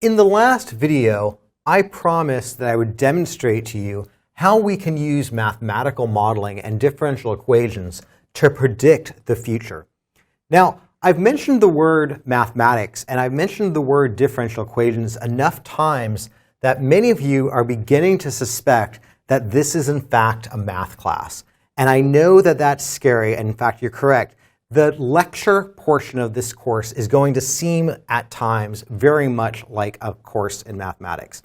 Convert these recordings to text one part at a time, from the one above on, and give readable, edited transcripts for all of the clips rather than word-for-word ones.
In the last video, I promised that I would demonstrate to you how we can use mathematical modeling and differential equations to predict the future. Now, I've mentioned the word mathematics and I've mentioned the word differential equations enough times that many of you are beginning to suspect that this is in fact a math class. And I know that that's scary, and in fact you're correct. The lecture portion of this course is going to seem at times very much like a course in mathematics.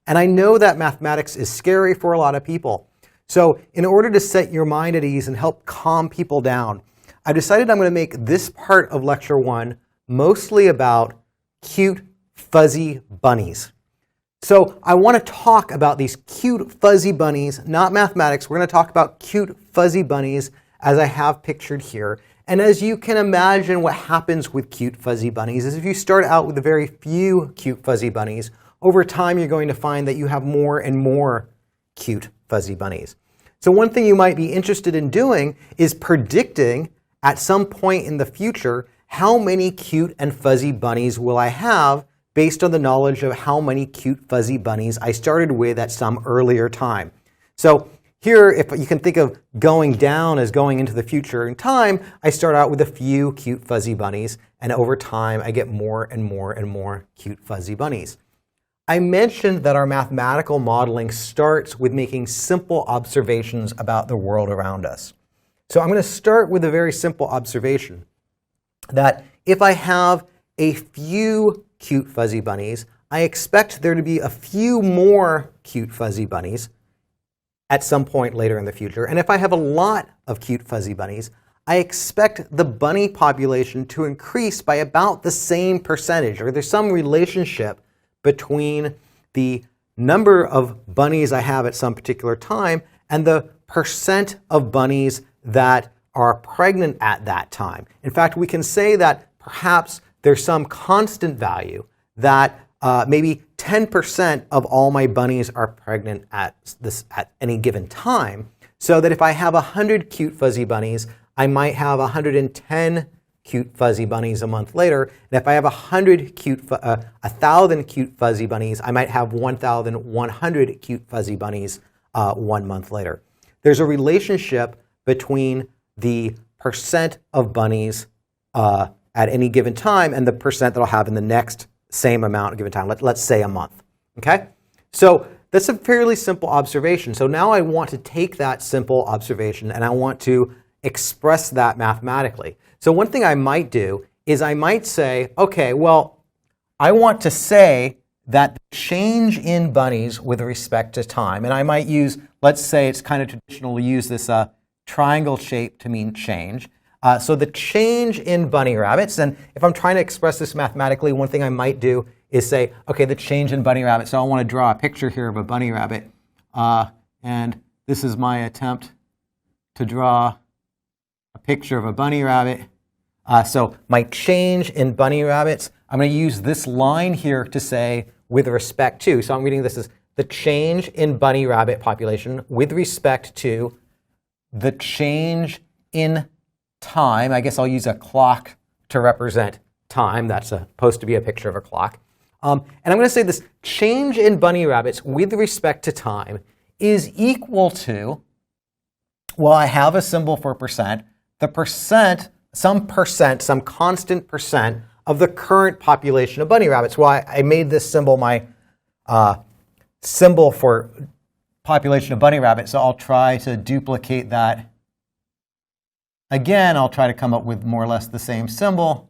And I know that mathematics is scary for a lot of people. So in order to set your mind at ease and help calm people down, I decided I'm going to make this part of lecture 1 mostly about cute, fuzzy bunnies. So I want to talk about these cute, fuzzy bunnies, not mathematics. We're going to talk about cute, fuzzy bunnies as I have pictured here. And as you can imagine, what happens with cute, fuzzy bunnies is if you start out with a very few cute, fuzzy bunnies, over time you're going to find that you have more and more cute, fuzzy bunnies. So one thing you might be interested in doing is predicting at some point in the future, how many cute and fuzzy bunnies will I have based on the knowledge of how many cute, fuzzy bunnies I started with at some earlier time. So here, if you can think of going down as going into the future in time, I start out with a few cute, fuzzy bunnies, and over time I get more and more and more cute, fuzzy bunnies. I mentioned that our mathematical modeling starts with making simple observations about the world around us. So I'm going to start with a very simple observation that if I have a few cute, fuzzy bunnies, I expect there to be a few more cute, fuzzy bunnies at some point later in the future. And if I have a lot of cute, fuzzy bunnies, I expect the bunny population to increase by about the same percentage, or there's some relationship between the number of bunnies I have at some particular time and the percent of bunnies that are pregnant at that time. In fact, we can say that perhaps there's some constant value that maybe 10% of all my bunnies are pregnant at any given time. So that if I have 100 cute fuzzy bunnies, I might have 110 cute fuzzy bunnies a month later. And if I have 1,000 cute fuzzy bunnies, I might have 1,100 cute fuzzy bunnies 1 month later. There's a relationship between the percent of bunnies at any given time and the percent that I'll have in the next same amount at a given time. Let's say a month. Okay? So that's a fairly simple observation. So now I want to take that simple observation and I want to express that mathematically. So one thing I might do is I might say, okay, well, I want to say that the change in bunnies with respect to time, and I might use, let's say it's kind of traditional to use this triangle shape to mean change. So the change in bunny rabbits, and if I'm trying to express this mathematically, one thing I might do is say, okay, the change in bunny rabbits. So I want to draw a picture here of a bunny rabbit. And this is my attempt to draw a picture of a bunny rabbit. So my change in bunny rabbits, I'm going to use this line here to say with respect to. So I'm reading this as the change in bunny rabbit population with respect to the change in time. I guess I'll use a clock to represent time. That's supposed to be a picture of a clock. And I'm going to say this change in bunny rabbits with respect to time is equal to, well, I have a symbol for percent, the percent, some constant percent of the current population of bunny rabbits. Well, I made this symbol my symbol for population of bunny rabbits, so I'll try to duplicate that. Again, I'll try to come up with more or less the same symbol.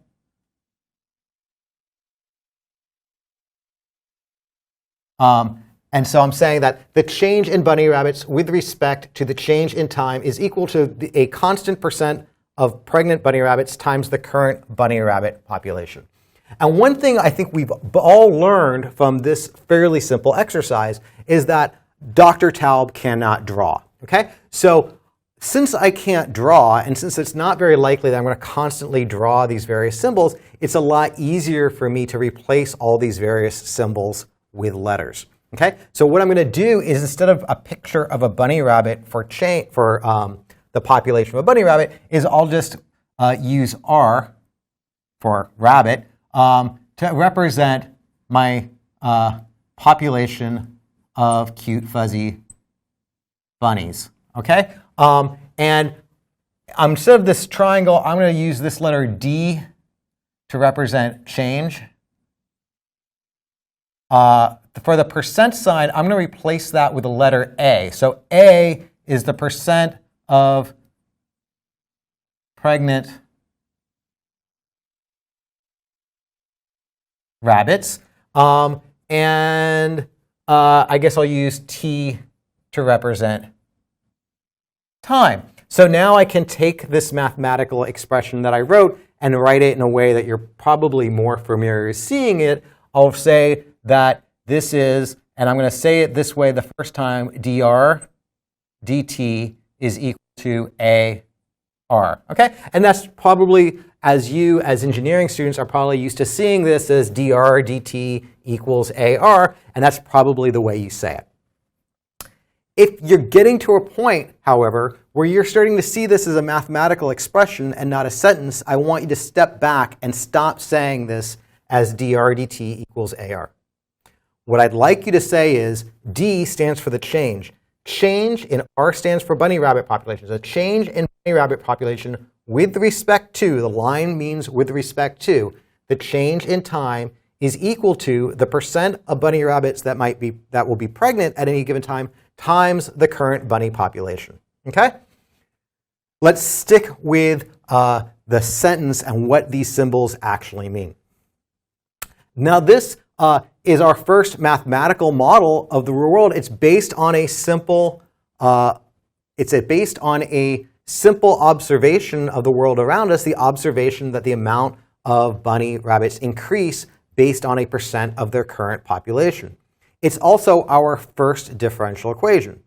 And so I'm saying that the change in bunny rabbits with respect to the change in time is equal to a constant percent of pregnant bunny rabbits times the current bunny rabbit population. And one thing I think we've all learned from this fairly simple exercise is that Dr. Taub cannot draw. Okay? So since I can't draw, and since it's not very likely that I'm going to constantly draw these various symbols, it's a lot easier for me to replace all these various symbols with letters. Okay? So what I'm going to do is instead of a picture of a bunny rabbit for the population of a bunny rabbit, is I'll just use R for rabbit to represent my population of cute fuzzy bunnies. Okay? And instead of this triangle, I'm going to use this letter D to represent change. For the percent sign, I'm going to replace that with the letter A. So A is the percent of pregnant rabbits. And I guess I'll use T to represent time. So now I can take this mathematical expression that I wrote and write it in a way that you're probably more familiar with seeing it. I'll say that this is, and I'm going to say it this way the first time, dr dt is equal to AR. Okay? And that's probably, as you as engineering students are probably used to seeing this as dr dt equals AR, and that's probably the way you say it. If you're getting to a point, however, where you're starting to see this as a mathematical expression and not a sentence, I want you to step back and stop saying this as dr dt equals AR. What I'd like you to say is D stands for the change. Change in R stands for bunny rabbit population. So change in bunny rabbit population with respect to, the line means with respect to, the change in time is equal to the percent of bunny rabbits that will be pregnant at any given time times the current bunny population. Okay? Let's stick with the sentence and what these symbols actually mean. Now this is our first mathematical model of the real world. It's based on a simple, simple observation of the world around us, the observation that the amount of bunny rabbits increase based on a percent of their current population. It's also our first differential equation.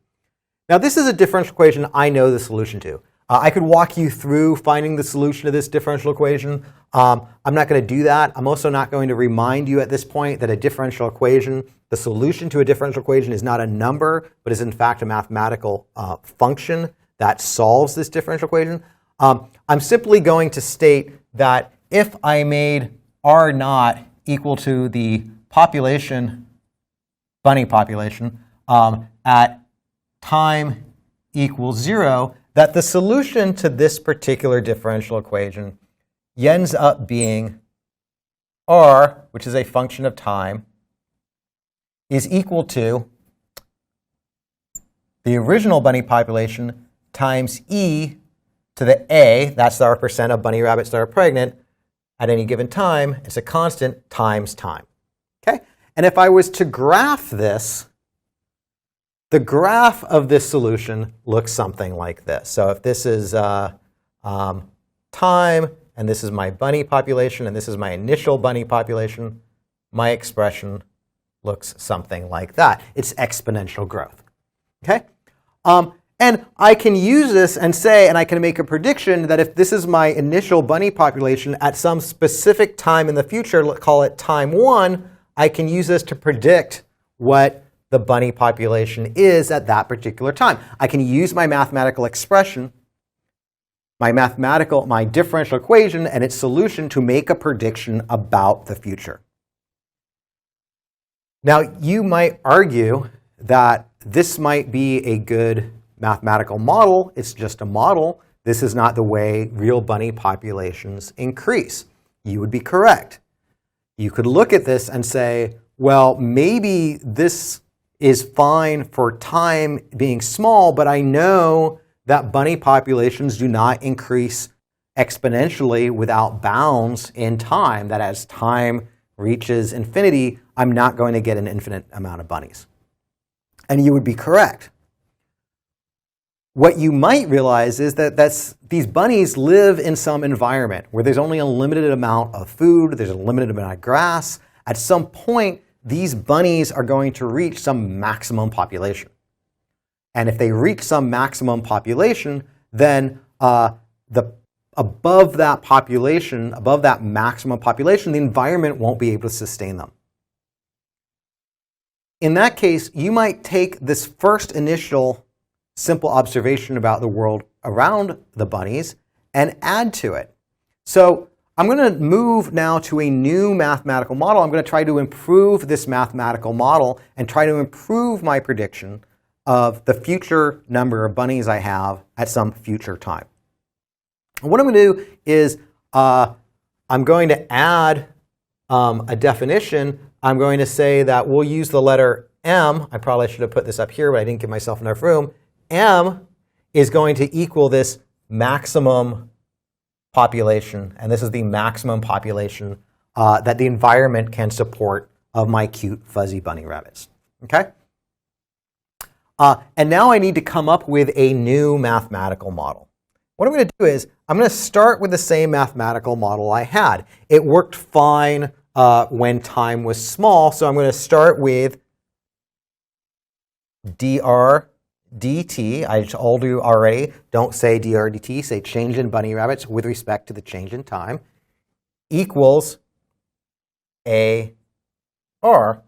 Now this is a differential equation I know the solution to. I could walk you through finding the solution to this differential equation. I'm not going to do that. I'm also not going to remind you at this point that a differential equation, the solution to a differential equation is not a number, but is in fact a mathematical function that solves this differential equation. I'm simply going to state that if I made R naught equal to the population, bunny population, at time equals 0, that the solution to this particular differential equation ends up being R, which is a function of time, is equal to the original bunny population times e to the A, that's our percent of bunny rabbits that are pregnant at any given time, it's a constant, times time. Okay? And if I was to graph this, the graph of this solution looks something like this. So if this is time, and this is my bunny population, and this is my initial bunny population, my expression looks something like that. It's exponential growth. Okay? And I can use this and say, and I can make a prediction that if this is my initial bunny population at some specific time in the future, let's call it time 1, I can use this to predict what the bunny population is at that particular time. I can use my mathematical expression, my differential equation and its solution to make a prediction about the future. Now, you might argue that this might be a good mathematical model. It's just a model. This is not the way real bunny populations increase. You would be correct. You could look at this and say, well, maybe this is fine for time being small, but I know that bunny populations do not increase exponentially without bounds in time, that as time reaches infinity, I'm not going to get an infinite amount of bunnies. And you would be correct. What you might realize is that these bunnies live in some environment where there's only a limited amount of food, there's a limited amount of grass. At some point, these bunnies are going to reach some maximum population. And if they reach some maximum population, then above that maximum population, the environment won't be able to sustain them. In that case, you might take this first initial simple observation about the world around the bunnies and add to it. So I'm going to move now to a new mathematical model. I'm going to try to improve this mathematical model and try to improve my prediction of the future number of bunnies I have at some future time. And what I'm going to do is I'm going to add a definition. I'm going to say that we'll use the letter M. I probably should have put this up here, but I didn't give myself enough room. M is going to equal this maximum population, and this is the maximum population that the environment can support of my cute fuzzy bunny rabbits. Okay? And now I need to come up with a new mathematical model. What I'm going to do is I'm going to start with the same mathematical model I had. It worked fine when time was small, so I'm going to start with dr dt. I told you already, don't say dr dt, say change in bunny rabbits with respect to the change in time, equals AR.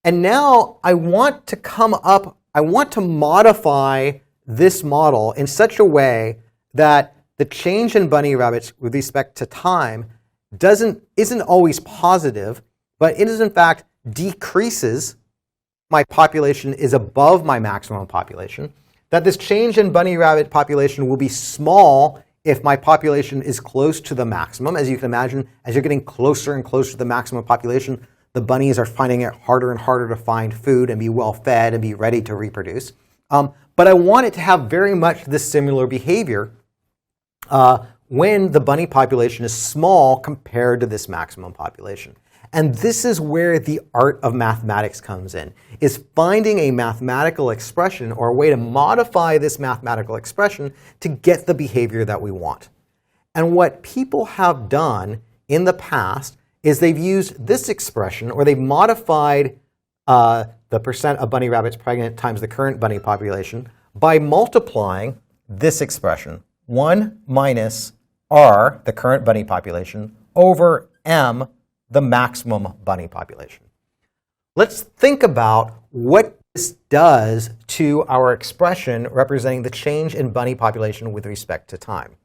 And now I want to modify this model in such a way that the change in bunny rabbits with respect to time isn't always positive, but it is in fact decreases. My population is above my maximum population, that this change in bunny rabbit population will be small if my population is close to the maximum. As you can imagine, as you're getting closer and closer to the maximum population, the bunnies are finding it harder and harder to find food and be well fed and be ready to reproduce. But I want it to have very much this similar behavior when the bunny population is small compared to this maximum population. And this is where the art of mathematics comes in, is finding a mathematical expression or a way to modify this mathematical expression to get the behavior that we want. And what people have done in the past is they've used this expression, or they've modified the percent of bunny rabbits pregnant times the current bunny population by multiplying this expression, 1 minus R, the current bunny population, over M, the maximum bunny population. Let's think about what this does to our expression representing the change in bunny population with respect to time.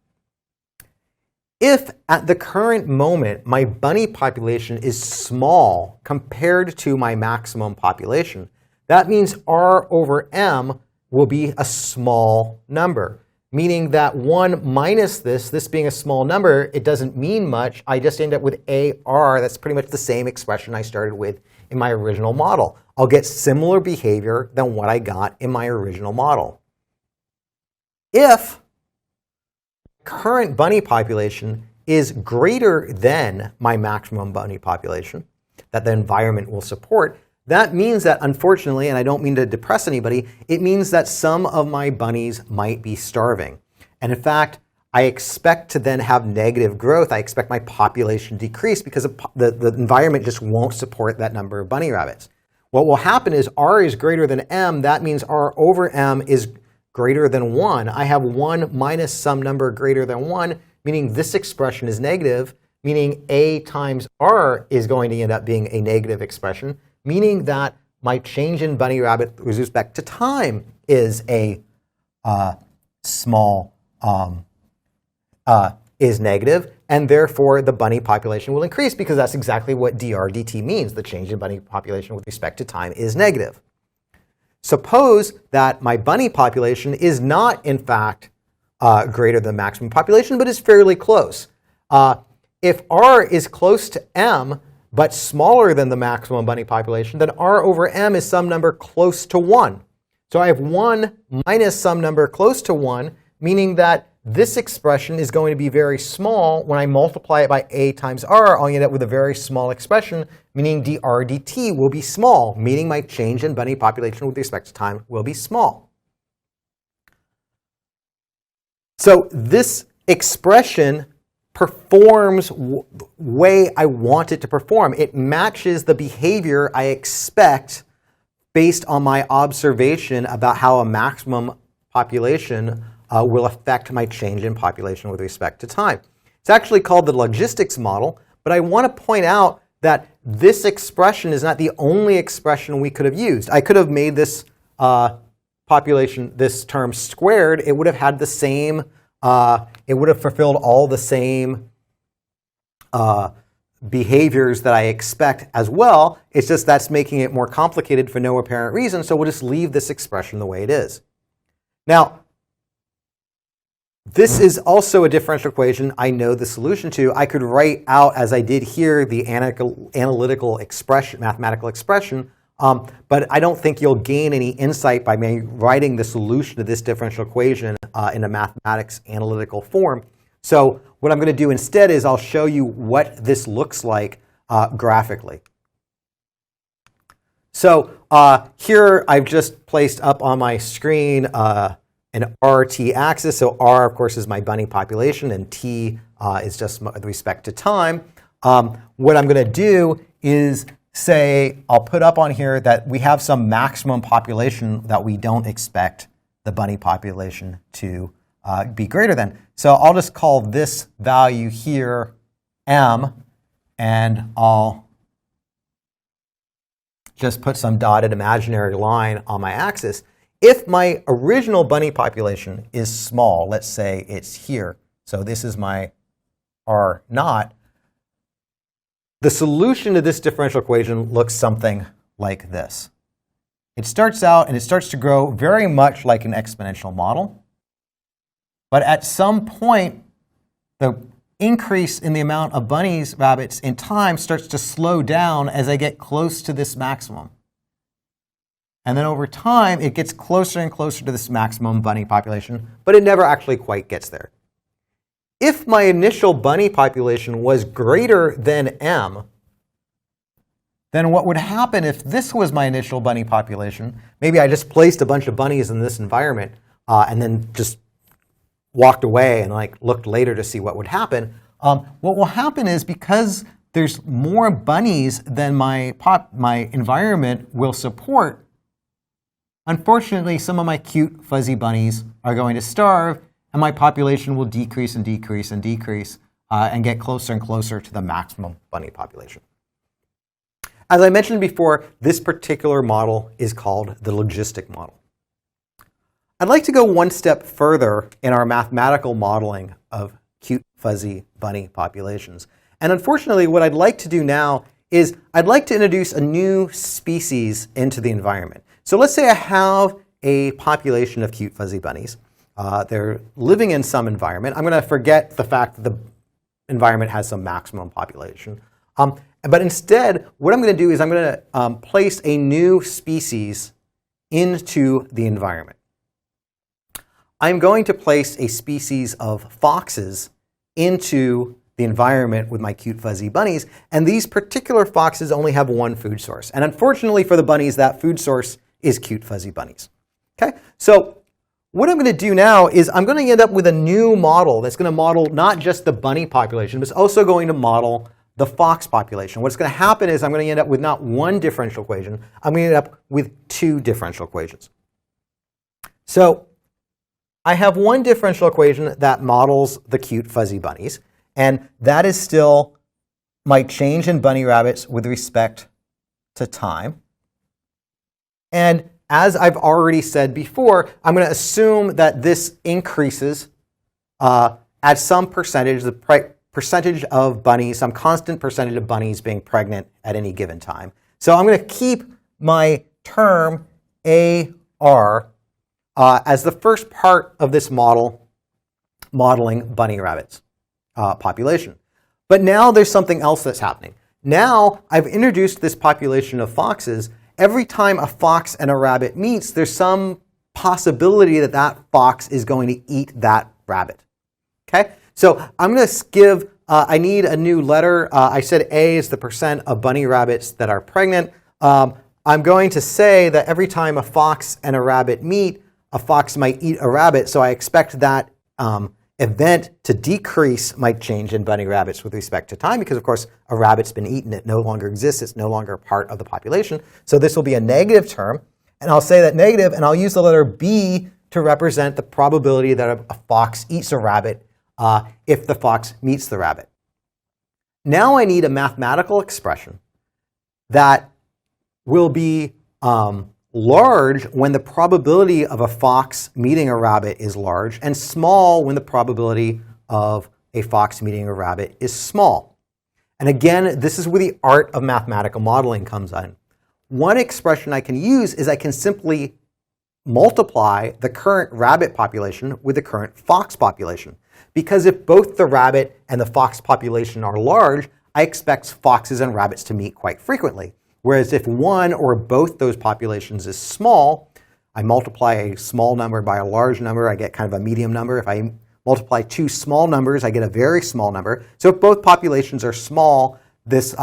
If at the current moment my bunny population is small compared to my maximum population, that means R over M will be a small number. Meaning that 1 minus this being a small number, it doesn't mean much. I just end up with AR. That's pretty much the same expression I started with in my original model. I'll get similar behavior than what I got in my original model. If current bunny population is greater than my maximum bunny population that the environment will support, that means that, unfortunately, and I don't mean to depress anybody, it means that some of my bunnies might be starving. And in fact, I expect to then have negative growth. I expect my population decrease because the environment just won't support that number of bunny rabbits. What will happen is R is greater than M. That means R over M is greater than 1. I have 1 minus some number greater than 1, meaning this expression is negative, meaning A times R is going to end up being a negative expression, meaning that my change in bunny rabbit with respect to time is a is negative, and therefore the bunny population will increase because that's exactly what dr dt means. The change in bunny population with respect to time is negative. Suppose that my bunny population is not, in fact, greater than maximum population, but is fairly close. If R is close to M, but smaller than the maximum bunny population, then R over M is some number close to 1. So I have 1 minus some number close to 1, meaning that this expression is going to be very small. When I multiply it by A times R, I'll end up with a very small expression, meaning dr dt will be small, meaning my change in bunny population with respect to time will be small. So this expression performs way I want it to perform. It matches the behavior I expect based on my observation about how a maximum population will affect my change in population with respect to time. It's actually called the logistics model, but I want to point out that this expression is not the only expression we could have used. I could have made this population, this term squared. It would have had the same, it would have fulfilled all the same behaviors that I expect as well. It's just that's making it more complicated for no apparent reason, so we'll just leave this expression the way it is. Now, this is also a differential equation I know the solution to. I could write out, as I did here, the analytical expression, mathematical expression, but I don't think you'll gain any insight by me writing the solution to this differential equation in a mathematics analytical form. So what I'm going to do instead is I'll show you what this looks like graphically. So here I've just placed up on my screen an RT axis. So R, of course, is my bunny population, and T is just with respect to time. What I'm going to do is say, I'll put up on here that we have some maximum population that we don't expect the bunny population to be greater than. So I'll just call this value here M, and I'll just put some dotted imaginary line on my axis. If my original bunny population is small, let's say it's here, so this is my R naught, the solution to this differential equation looks something like this. It starts out and it starts to grow very much like an exponential model. But at some point, the increase in the amount of bunnies, rabbits in time starts to slow down as I get close to this maximum. And then over time, it gets closer and closer to this maximum bunny population, but it never actually quite gets there. If my initial bunny population was greater than M, then what would happen if this was my initial bunny population? Maybe I just placed a bunch of bunnies in this environment and then just walked away and looked later to see what would happen. What will happen is, because there's more bunnies than my environment will support, unfortunately, some of my cute fuzzy bunnies are going to starve, and my population will decrease and decrease and decrease and get closer and closer to the maximum bunny population. As I mentioned before, this particular model is called the logistic model. I'd like to go one step further in our mathematical modeling of cute fuzzy bunny populations. And unfortunately, what I'd like to do now is I'd like to introduce a new species into the environment. So let's say I have a population of cute fuzzy bunnies. They're living in some environment. I'm going to forget the fact that the environment has some maximum population. But instead, what I'm going to do is I'm going to place a new species into the environment. I'm going to place a species of foxes into the environment with my cute fuzzy bunnies. And these particular foxes only have one food source. And unfortunately for the bunnies, that food source is cute fuzzy bunnies. Okay? So what I'm going to do now is I'm going to end up with a new model that's going to model not just the bunny population, but it's also going to model the fox population. What's going to happen is I'm going to end up with not one differential equation, I'm going to end up with two differential equations. So I have one differential equation that models the cute fuzzy bunnies, and that is still my change in bunny rabbits with respect to time. And as I've already said before, I'm going to assume that this increases at some percentage, the percentage of bunnies, some constant percentage of bunnies being pregnant at any given time. So I'm going to keep my term AR as the first part of this model, modeling bunny rabbits population. But now there's something else that's happening. Now I've introduced this population of foxes. Every time a fox and a rabbit meets, there's some possibility that that fox is going to eat that rabbit. Okay? So I'm going to give, I need a new letter. I said A is the percent of bunny rabbits that are pregnant. I'm going to say that every time a fox and a rabbit meet, a fox might eat a rabbit. So I expect that event to decrease my change in bunny rabbits with respect to time, because of course a rabbit's been eaten, it no longer exists, it's no longer part of the population. So this will be a negative term, and I'll say that negative, and I'll use the letter B to represent the probability that a fox eats a rabbit if the fox meets the rabbit. Now I need a mathematical expression that will be large when the probability of a fox meeting a rabbit is large, and small when the probability of a fox meeting a rabbit is small. And again, this is where the art of mathematical modeling comes in. One expression I can use is I can simply multiply the current rabbit population with the current fox population. Because if both the rabbit and the fox population are large, I expect foxes and rabbits to meet quite frequently. Whereas if one or both those populations is small, I multiply a small number by a large number, I get kind of a medium number. If I multiply two small numbers, I get a very small number. So if both populations are small, this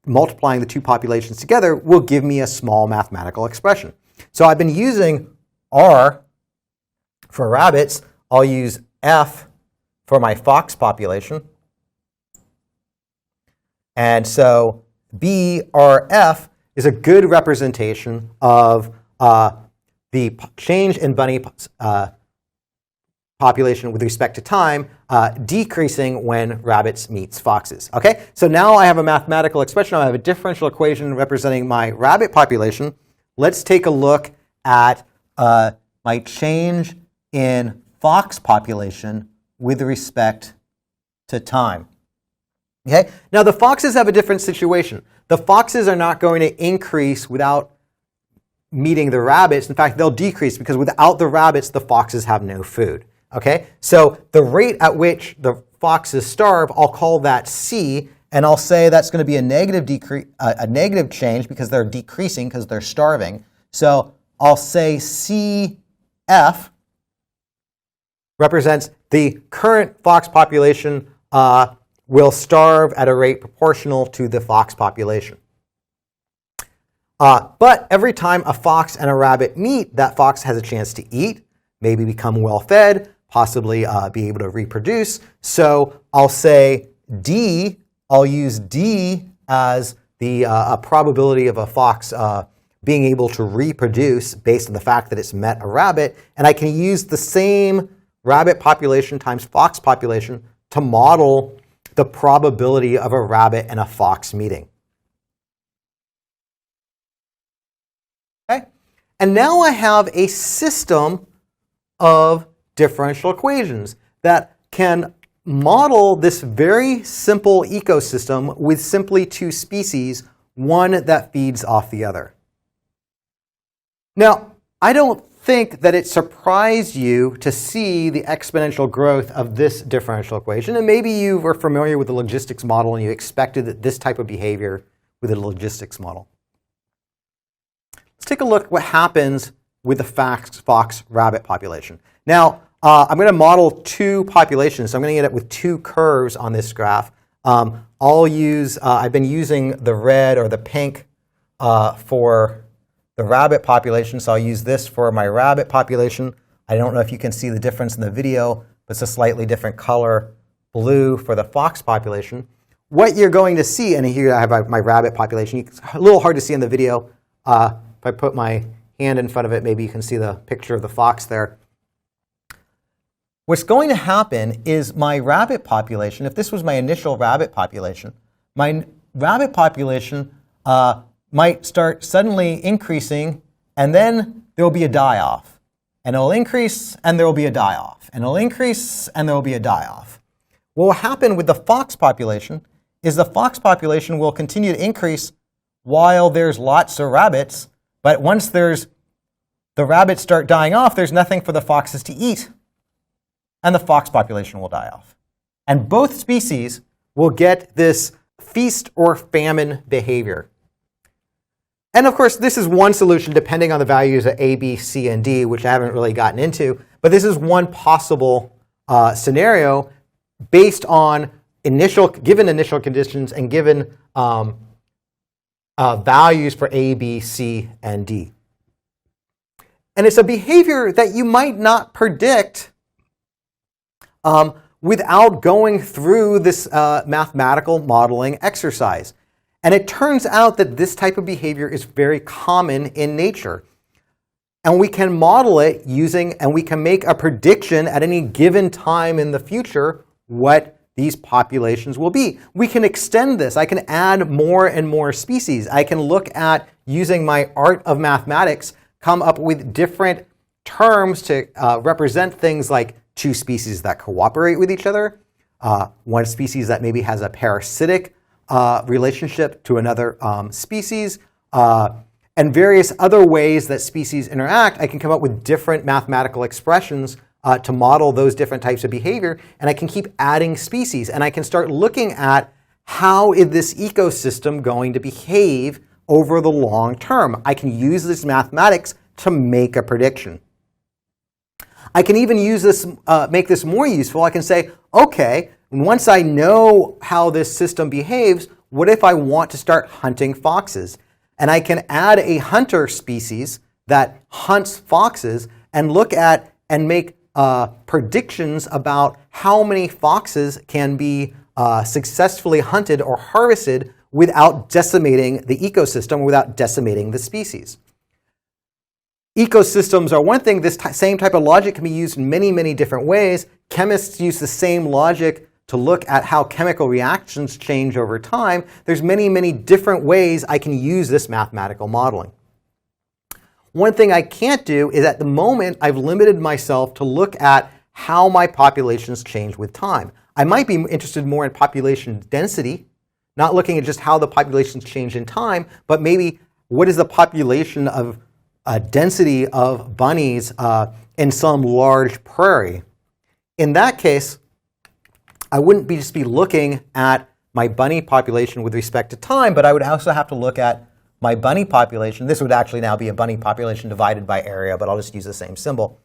multiplying the two populations together will give me a small mathematical expression. So I've been using R for rabbits. I'll use F for my fox population. And so BRF is a good representation of the change in bunny population with respect to time, decreasing when rabbits meets foxes. Okay, so now I have a mathematical expression. I have a differential equation representing my rabbit population. Let's take a look at my change in fox population with respect to time. Okay, now the foxes have a different situation. The foxes are not going to increase without meeting the rabbits. In fact, they'll decrease because without the rabbits, the foxes have no food. Okay, so the rate at which the foxes starve, I'll call that C, and I'll say that's going to be a negative change because they're decreasing because they're starving. So I'll say CF represents the current fox population will starve at a rate proportional to the fox population. But every time a fox and a rabbit meet, that fox has a chance to eat, maybe become well-fed, possibly be able to reproduce. So I'll say D, I'll use D as the probability of a fox being able to reproduce based on the fact that it's met a rabbit. And I can use the same rabbit population times fox population to model the probability of a rabbit and a fox meeting. Okay? And now I have a system of differential equations that can model this very simple ecosystem with simply two species, one that feeds off the other. Now, I don't think that it surprised you to see the exponential growth of this differential equation. And maybe you were familiar with the logistics model and you expected that this type of behavior with a logistics model. Let's take a look at what happens with the fox-rabbit population. Now, I'm going to model two populations. So I'm going to end up with two curves on this graph. I've been using the red or the pink for the rabbit population. So I'll use this for my rabbit population. I don't know if you can see the difference in the video, but it's a slightly different color, blue for the fox population. What you're going to see, and here I have my rabbit population. It's a little hard to see in the video. If I put my hand in front of it, maybe you can see the picture of the fox there. What's going to happen is my rabbit population, if this was my initial rabbit population, my rabbit population might start suddenly increasing, and then there will be a die-off. And it'll increase, and there will be a die-off. And it'll increase, and there will be a die-off. What will happen with the fox population is the fox population will continue to increase while there's lots of rabbits, but once the rabbits start dying off, there's nothing for the foxes to eat, and the fox population will die off. And both species will get this feast or famine behavior. And of course, this is one solution depending on the values of A, B, C, and D, which I haven't really gotten into. But this is one possible scenario based on given initial conditions and given values for A, B, C, and D. And it's a behavior that you might not predict without going through this mathematical modeling exercise. And it turns out that this type of behavior is very common in nature. And we can model it and we can make a prediction at any given time in the future what these populations will be. We can extend this. I can add more and more species. I can look at, using my art of mathematics, come up with different terms to represent things like two species that cooperate with each other, one species that maybe has a parasitic relationship to another species, and various other ways that species interact, I can come up with different mathematical expressions to model those different types of behavior, and I can keep adding species, and I can start looking at how is this ecosystem going to behave over the long term. I can use this mathematics to make a prediction. I can even use this, make this more useful. I can say, okay, once I know how this system behaves, what if I want to start hunting foxes? And I can add a hunter species that hunts foxes and look at and make predictions about how many foxes can be successfully hunted or harvested without decimating the ecosystem, without decimating the species. Ecosystems are one thing. This same type of logic can be used in many, many different ways. Chemists use the same logic to look at how chemical reactions change over time. There's many, many different ways I can use this mathematical modeling. One thing I can't do is at the moment I've limited myself to look at how my populations change with time. I might be interested more in population density, not looking at just how the populations change in time, but maybe what is the population of density of bunnies in some large prairie. In that case, I wouldn't just be looking at my bunny population with respect to time, but I would also have to look at my bunny population. This would actually now be a bunny population divided by area, but I'll just use the same symbol.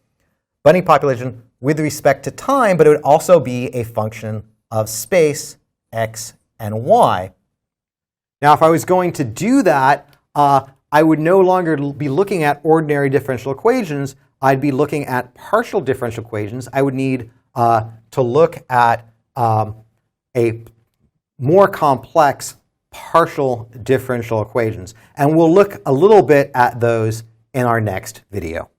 Bunny population with respect to time, but it would also be a function of space, x and y. Now, if I was going to do that, I would no longer be looking at ordinary differential equations. I'd be looking at partial differential equations. I would need to look at a more complex partial differential equations. And we'll look a little bit at those in our next video.